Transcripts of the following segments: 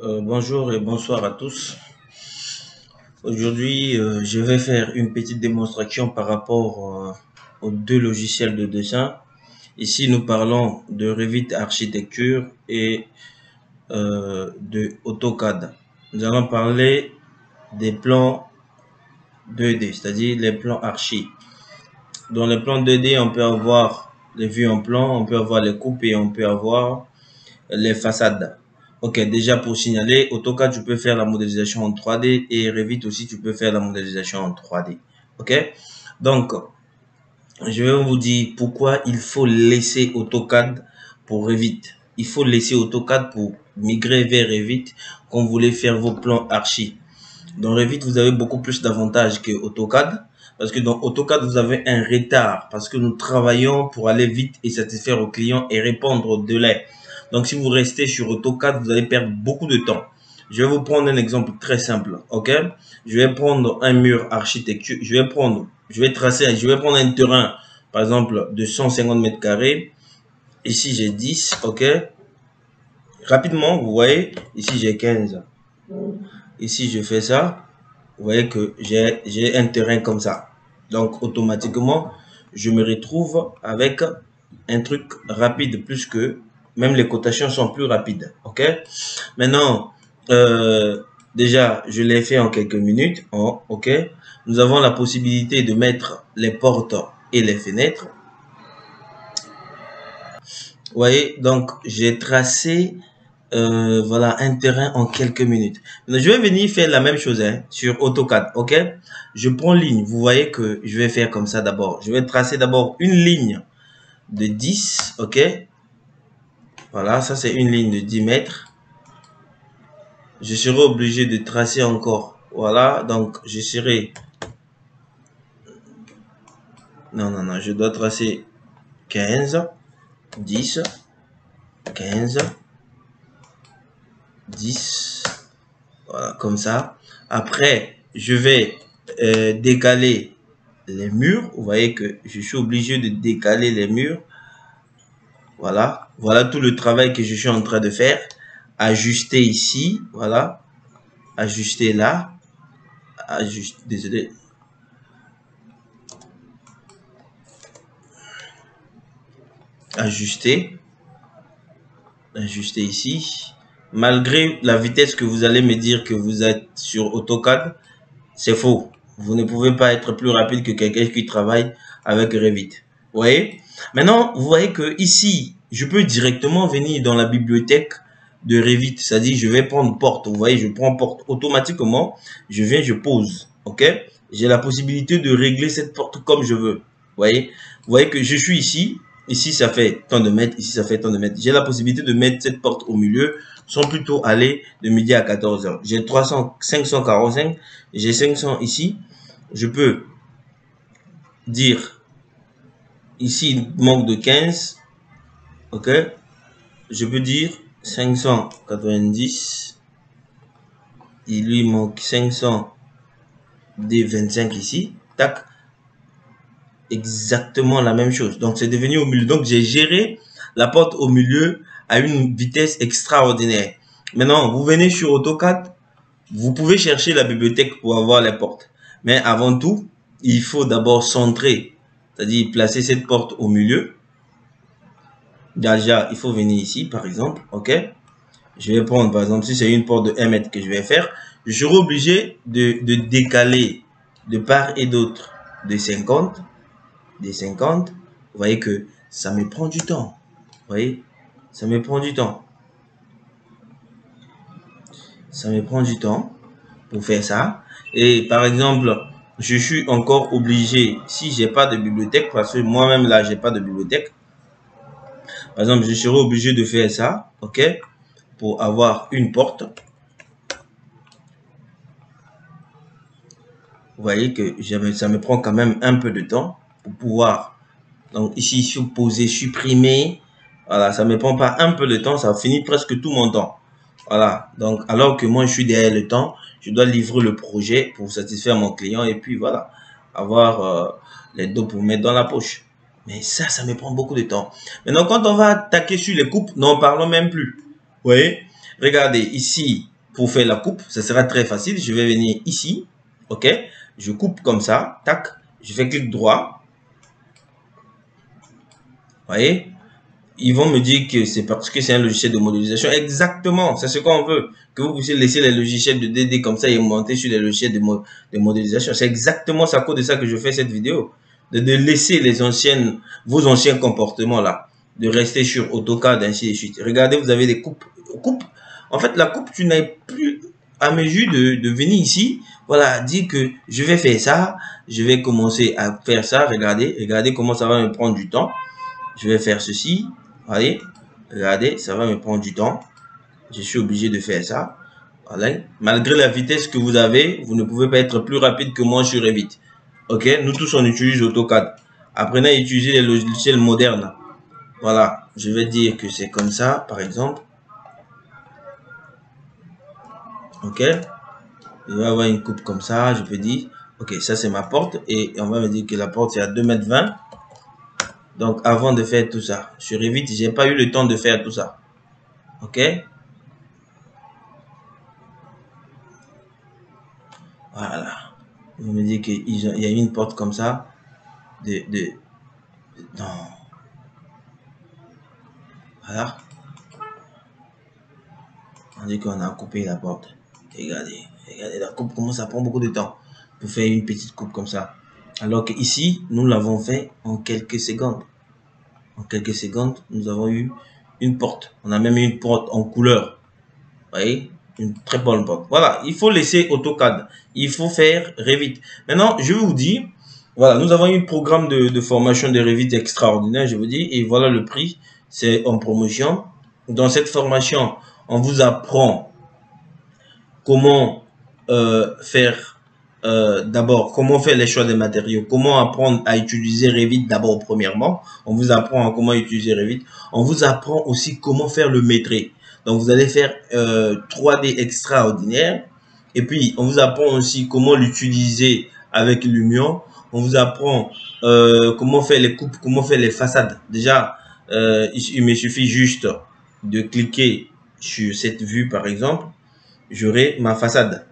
Bonjour et bonsoir à tous. Aujourd'hui, je vais faire une petite démonstration par rapport aux deux logiciels de dessin. Ici, nous parlons de Revit Architecture et de AutoCAD. Nous allons parler des plans 2D, c'est-à-dire les plans archi. Dans les plans 2D, on peut avoir les vues en plan, on peut avoir les coupes et on peut avoir les façades. Ok, déjà pour signaler, AutoCAD, tu peux faire la modélisation en 3D et Revit aussi, tu peux faire la modélisation en 3D. Ok, donc je vais vous dire pourquoi il faut laisser AutoCAD pour Revit. Il faut laisser AutoCAD pour migrer vers Revit quand vous voulez faire vos plans archi. Dans Revit, vous avez beaucoup plus d'avantages que AutoCAD. Parce que dans AutoCAD, vous avez un retard. Parce que nous travaillons pour aller vite et satisfaire aux clients et répondre aux délais. Donc, si vous restez sur AutoCAD, vous allez perdre beaucoup de temps. Je vais vous prendre un exemple très simple. OK? Je vais prendre un mur architecture. Je vais prendre un terrain, par exemple, de 150 mètres carrés. Ici, j'ai 10. OK? Rapidement, vous voyez, ici, j'ai 15. Ici, je fais ça. Vous voyez que j'ai un terrain comme ça. Donc, automatiquement, je me retrouve avec un truc rapide plus que même les cotations sont plus rapides. OK? Maintenant, déjà, je l'ai fait en quelques minutes. OK? Nous avons la possibilité de mettre les portes et les fenêtres. Vous voyez? Donc, j'ai tracé voilà un terrain en quelques minutes. Maintenant, je vais venir faire la même chose sur AutoCAD. OK? Je prends ligne. Vous voyez que je vais faire comme ça d'abord. Je vais tracer d'abord une ligne de 10. OK? Voilà, ça c'est une ligne de 10 mètres. Je serai obligé de tracer encore. Voilà, donc je serai... Non, je dois tracer 15, 10, 15, 10. Voilà, comme ça. Après, je vais décaler les murs. Vous voyez que je suis obligé de décaler les murs. Voilà. Voilà tout le travail que je suis en train de faire. Ajuster ici. Voilà. Ajuster là. Désolé. Ajuster. Ajuster ici. Malgré la vitesse que vous allez me dire que vous êtes sur AutoCAD, c'est faux. Vous ne pouvez pas être plus rapide que quelqu'un qui travaille avec Revit. Vous voyez? Maintenant, vous voyez que ici, je peux directement venir dans la bibliothèque de Revit. C'est-à-dire, je vais prendre porte. Vous voyez, je prends porte automatiquement. Je viens, je pose. OK? J'ai la possibilité de régler cette porte comme je veux. Vous voyez que je suis ici. Ici, ça fait tant de mètres. Ici, ça fait tant de mètres. J'ai la possibilité de mettre cette porte au milieu sans plutôt aller de midi à 14 h. J'ai 545. J'ai 500 ici. Je peux dire ici, il manque de 15. OK? Je peux dire 590. Il lui manque 500 des 25 ici. Tac. Exactement la même chose. Donc, c'est devenu au milieu. Donc, j'ai géré la porte au milieu à une vitesse extraordinaire. Maintenant, vous venez sur AutoCAD. Vous pouvez chercher la bibliothèque pour avoir les portes. Mais avant tout, il faut d'abord centrer. C'est-à-dire placer cette porte au milieu. Déjà, il faut venir ici, par exemple. OK? Je vais prendre, par exemple, si c'est une porte de 1 mètre que je vais faire, je serai obligé de décaler de part et d'autre de 50. Des 50. Vous voyez que ça me prend du temps. Vous voyez? Ça me prend du temps. Ça me prend du temps pour faire ça. Et par exemple, je suis encore obligé, si j'ai pas de bibliothèque, parce que moi-même là, j'ai pas de bibliothèque. Par exemple, je serai obligé de faire ça, OK, pour avoir une porte. Vous voyez que ça me prend quand même un peu de temps pour pouvoir. Donc ici, supposer, supprimer. Voilà, ça me prend pas un peu de temps, ça finit presque tout mon temps. Voilà, donc alors que moi je suis derrière le temps, je dois livrer le projet pour satisfaire mon client et puis voilà, avoir les dos pour mettre dans la poche. Mais ça me prend beaucoup de temps. Maintenant, quand on va attaquer sur les coupes, n'en parlons même plus. Vous voyez, regardez ici, pour faire la coupe, ça sera très facile. Je vais venir ici, ok? Je coupe comme ça, tac, je fais clic droit. Vous voyez? Ils vont me dire que c'est parce que c'est un logiciel de modélisation. Exactement, c'est ce qu'on veut. Que vous puissiez laisser les logiciels de DD comme ça et monter sur les logiciels de modélisation. C'est exactement à cause de ça que je fais cette vidéo. De laisser vos anciens comportements là. De rester sur AutoCAD, ainsi de suite. Regardez, vous avez des coupes. En fait, la coupe, tu n'as plus à mesure de venir ici. Voilà, dire que je vais faire ça. Je vais commencer à faire ça. Regardez comment ça va me prendre du temps. Je vais faire ceci. Voyez, regardez, ça va me prendre du temps. Je suis obligé de faire ça. Voilà. Malgré la vitesse que vous avez, vous ne pouvez pas être plus rapide que moi sur Revit. Ok, nous tous on utilise AutoCAD. Apprenez à utiliser les logiciels modernes. Voilà, je vais dire que c'est comme ça, par exemple. Ok, je vais avoir une coupe comme ça, je peux dire, ok, ça c'est ma porte et on va me dire que la porte c'est à 2,20 m. Donc avant de faire tout ça, sur Revit, j'ai pas eu le temps de faire tout ça. Ok, voilà. On me dit qu'il y a une porte comme ça. Non. Voilà. On dit qu'on a coupé la porte. Regardez la coupe, comment ça prend beaucoup de temps pour faire une petite coupe comme ça. Alors que ici, nous l'avons fait en quelques secondes. En quelques secondes, nous avons eu une porte. On a même eu une porte en couleur. Vous voyez, une très bonne porte. Voilà, il faut laisser AutoCAD. Il faut faire Revit. Maintenant, je vais vous dire, voilà, nous avons eu un programme de formation de Revit extraordinaire, je vous dis, et voilà le prix, c'est en promotion. Dans cette formation, on vous apprend comment faire d'abord, comment faire les choix des matériaux, comment apprendre à utiliser Revit d'abord premièrement. On vous apprend comment utiliser Revit. On vous apprend aussi comment faire le maîtrise. Donc, vous allez faire 3D extraordinaire. Et puis, on vous apprend aussi comment l'utiliser avec Lumion. On vous apprend comment faire les coupes, comment faire les façades. Déjà, il me suffit juste de cliquer sur cette vue, par exemple. J'aurai ma façade.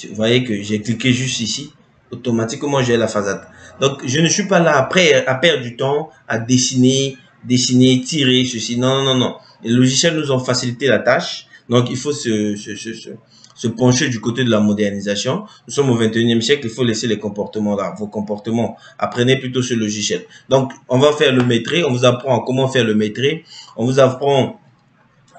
Vous voyez que j'ai cliqué juste ici. Automatiquement, j'ai la façade. Donc, je ne suis pas là après à perdre du temps, à dessiner, tirer, ceci. Non, non, non. Les logiciels nous ont facilité la tâche. Donc, il faut se pencher du côté de la modernisation. Nous sommes au 21e siècle, il faut laisser les comportements là, vos comportements. Apprenez plutôt ce logiciel. Donc, on va faire le maîtrise. On vous apprend comment faire le maîtrise. On vous apprend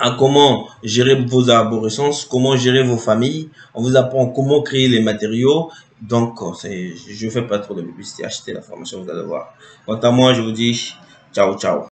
à comment gérer vos arborescences, comment gérer vos familles. On vous apprend comment créer les matériaux. Donc, je ne fais pas trop de publicité. Achetez la formation, vous allez voir. Quant à moi, je vous dis ciao, ciao.